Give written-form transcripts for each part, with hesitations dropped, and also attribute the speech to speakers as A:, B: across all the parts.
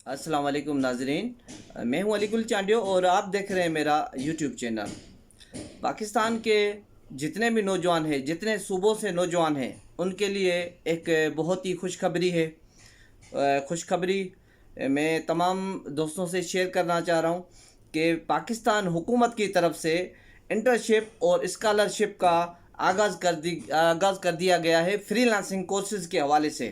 A: अस्सलाम वालेकुम नाजरीन, मैं हूं अलीकुल चांडियो और आप देख रहे हैं मेरा यूट्यूब चैनल। पाकिस्तान के जितने भी नौजवान हैं, जितने सूबों से नौजवान हैं, उनके लिए एक बहुत ही खुशखबरी है। खुशखबरी मैं तमाम दोस्तों से शेयर करना चाह रहा हूं कि पाकिस्तान हुकूमत की तरफ से इंटर्नशिप और स्कॉलरशिप का आगाज़ कर दिया गया है फ्रीलांसिंग कोर्सेज़ के हवाले से।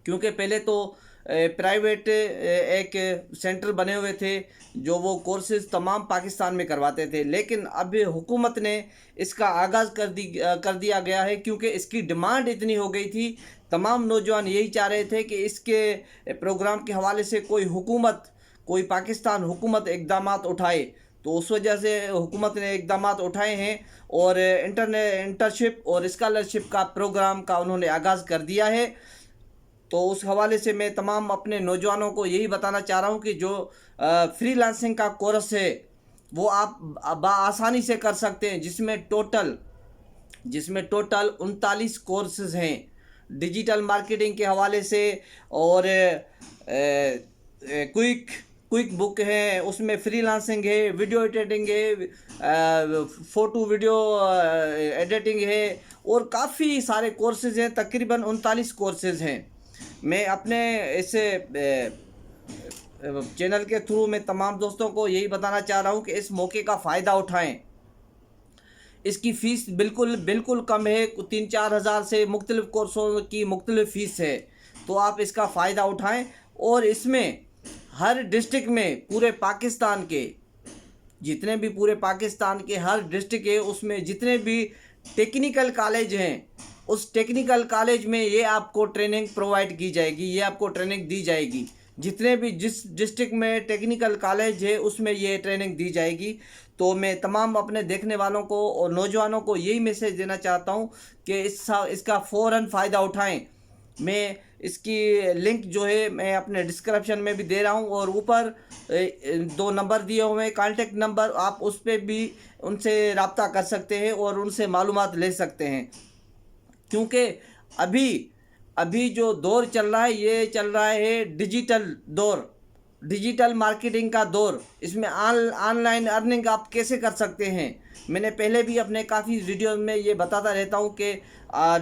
A: क्योंकि पहले तो प्राइवेट एक सेंटर बने हुए थे जो वो कोर्सेज़ तमाम पाकिस्तान में करवाते थे, लेकिन अब हुकूमत ने इसका आगाज़ कर दिया गया है क्योंकि इसकी डिमांड इतनी हो गई थी। तमाम नौजवान यही चाह रहे थे कि इसके प्रोग्राम के हवाले से कोई पाकिस्तान हुकूमत इक़दामात उठाए। तो उस वजह से हुकूमत ने इक़दामात उठाए हैं और इंटर्नशिप और स्कॉलरशिप का प्रोग्राम का उन्होंने आगाज़ कर दिया है। तो उस हवाले से मैं तमाम अपने नौजवानों को यही बताना चाह रहा हूँ कि जो फ्रीलांसिंग का कोर्स है वो आप आसानी से कर सकते हैं, जिसमें टोटल 39 कोर्सेज़ हैं डिजिटल मार्केटिंग के हवाले से। और क्विक बुक है, उसमें फ्रीलांसिंग है, वीडियो एडिटिंग है, फ़ोटो वीडियो एडिटिंग है और काफ़ी सारे कोर्सेज़ हैं। तकरीबन 39 कोर्सेज़ हैं। मैं अपने इस चैनल के थ्रू मैं तमाम दोस्तों को यही बताना चाह रहा हूँ कि इस मौके का फ़ायदा उठाएं। इसकी फ़ीस बिल्कुल कम है, 3-4 हज़ार से मुख्तलिफ़ कोर्सों की मुख्तलिफ़ फ़ीस है। तो आप इसका फ़ायदा उठाएं और इसमें हर डिस्ट्रिक्ट में पूरे पाकिस्तान के हर डिस्ट्रिक्ट है, उसमें जितने भी टेक्निकल कॉलेज हैं उस टेक्निकल कॉलेज में ये आपको ट्रेनिंग प्रोवाइड की जाएगी, ये आपको ट्रेनिंग दी जाएगी। जितने भी जिस डिस्ट्रिक्ट में टेक्निकल कॉलेज है उसमें ये ट्रेनिंग दी जाएगी। तो मैं तमाम अपने देखने वालों को और नौजवानों को यही मैसेज देना चाहता हूँ कि इसका फ़ौरन फ़ायदा उठाएं। मैं इसकी लिंक जो है मैं अपने डिस्क्रिप्शन में भी दे रहा हूँ और ऊपर 2 नंबर दिए हुए हैं, कॉन्टेक्ट नंबर, आप उस पर भी उनसे रब्ता कर सकते हैं और उनसे मालूमात ले सकते हैं। क्योंकि अभी जो दौर चल रहा है ये चल रहा है डिजिटल मार्केटिंग का दौर। इसमें ऑनलाइन अर्निंग आप कैसे कर सकते हैं। मैंने पहले भी अपने काफ़ी वीडियो में ये बताता रहता हूँ कि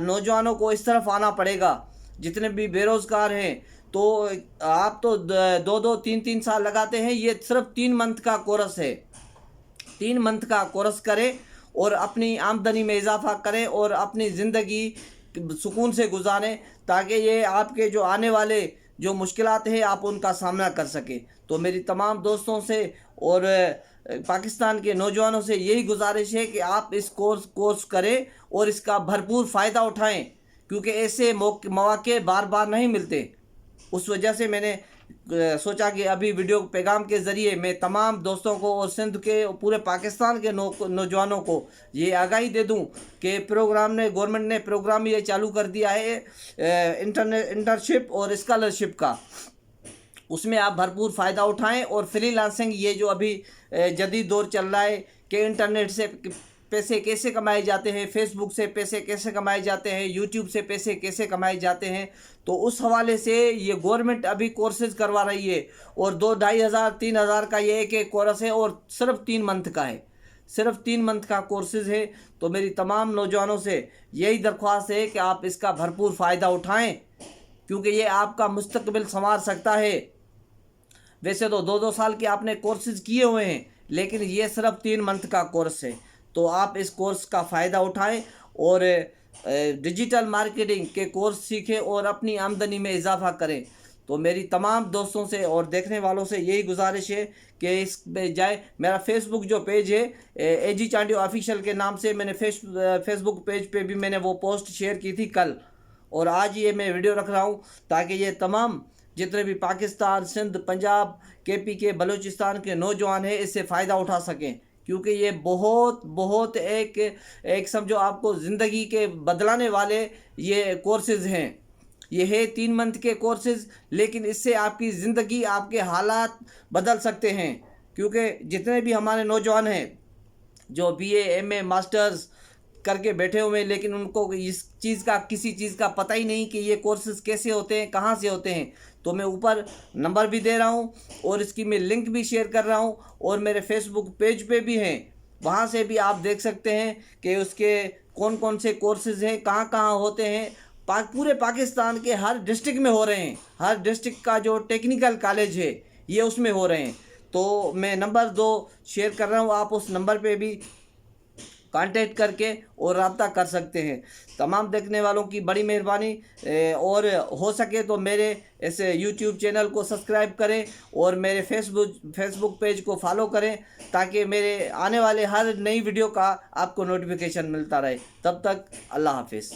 A: नौजवानों को इस तरफ आना पड़ेगा। जितने भी बेरोज़गार हैं तो आप तो 2-2, 3-3 साल लगाते हैं, ये सिर्फ 3 मंथ का कोर्स है। 3 मंथ का कोर्स करें और अपनी आमदनी में इजाफा करें और अपनी ज़िंदगी सुकून से गुजारें, ताकि ये आपके जो आने वाले जो मुश्किलात हैं आप उनका सामना कर सकें। तो मेरी तमाम दोस्तों से और पाकिस्तान के नौजवानों से यही गुजारिश है कि आप इस कोर्स करें और इसका भरपूर फ़ायदा उठाएं, क्योंकि ऐसे मौके बार बार नहीं मिलते। उस वजह से मैंने सोचा कि अभी वीडियो पैगाम के ज़रिए मैं तमाम दोस्तों को और सिंध के पूरे पाकिस्तान के नौजवानों को ये आगाही दे दूं कि गवर्नमेंट ने प्रोग्राम ये चालू कर दिया है इंटर्नशिप और स्कॉलरशिप का। उसमें आप भरपूर फ़ायदा उठाएं और फ्रीलांसिंग, ये जो अभी जदीद दौर चल रहा है कि इंटरनेट से पैसे कैसे कमाए जाते हैं, फेसबुक से पैसे कैसे कमाए जाते हैं, यूट्यूब से पैसे कैसे कमाए जाते हैं, तो उस हवाले से ये गवर्नमेंट अभी कोर्सेज़ करवा रही है। और 2-2.5 हज़ार 3 हज़ार का ये एक कोर्स है और सिर्फ 3 मंथ का है, सिर्फ 3 मंथ का कोर्सेज़ है। तो मेरी तमाम नौजवानों से यही दरख्वास्त है कि आप इसका भरपूर फ़ायदा उठाएँ, क्योंकि ये आपका मुस्तकबिल संवार सकता है। वैसे तो 2-2 साल के आपने कोर्सेज़ किए हुए हैं, लेकिन ये सिर्फ 3 मंथ का कोर्स है। तो आप इस कोर्स का फ़ायदा उठाएं और डिजिटल मार्केटिंग के कोर्स सीखें और अपनी आमदनी में इजाफा करें। तो मेरी तमाम दोस्तों से और देखने वालों से यही गुजारिश है कि इस पे जाए। मेरा फेसबुक जो पेज है एजी चांडियो ऑफिशियल के नाम से, मैंने फेसबुक पेज पे भी मैंने वो पोस्ट शेयर की थी कल, और आज ये मैं वीडियो रख रहा हूँ ताकि ये तमाम जितने भी पाकिस्तान, सिंध, पंजाब, केपी के, बलूचिस्तान के नौजवान हैं इससे फ़ायदा उठा सकें। क्योंकि ये बहुत एक समझो आपको ज़िंदगी के बदलाने वाले ये कोर्सेज़ हैं। ये है 3 मंथ के कोर्सेज़, लेकिन इससे आपकी ज़िंदगी, आपके हालात बदल सकते हैं। क्योंकि जितने भी हमारे नौजवान हैं जो BA, MA, मास्टर्स کر کے بیٹھے ہوئے ہیں، لیکن ان کو اس چیز کا کسی چیز کا پتہ ہی نہیں کہ یہ کورسز کیسے ہوتے ہیں، کہاں سے ہوتے ہیں۔ تو میں اوپر نمبر بھی دے رہا ہوں اور اس کی میں لنک بھی شیئر کر رہا ہوں، اور میرے فیس بک پیج پہ بھی ہیں، وہاں سے بھی آپ دیکھ سکتے ہیں کہ اس کے کون کون سے کورسز ہیں، کہاں کہاں ہوتے ہیں۔ پورے پاکستان کے ہر ڈسٹرکٹ میں ہو رہے ہیں، ہر ڈسٹرکٹ کا جو ٹیکنیکل کالج ہے یہ اس میں ہو رہے ہیں۔ تو میں نمبر 2 شیئر کر رہا ہوں، آپ اس نمبر پہ بھی کانٹیکٹ کر کے اور رابطہ کر سکتے ہیں۔ تمام دیکھنے والوں کی بڑی مہربانی، اور ہو سکے تو میرے اس یوٹیوب چینل کو سبسکرائب کریں اور میرے فیس بک پیج کو فالو کریں، تاکہ میرے آنے والے ہر نئی ویڈیو کا آپ کو نوٹیفیکیشن ملتا رہے۔ تب تک اللہ حافظ۔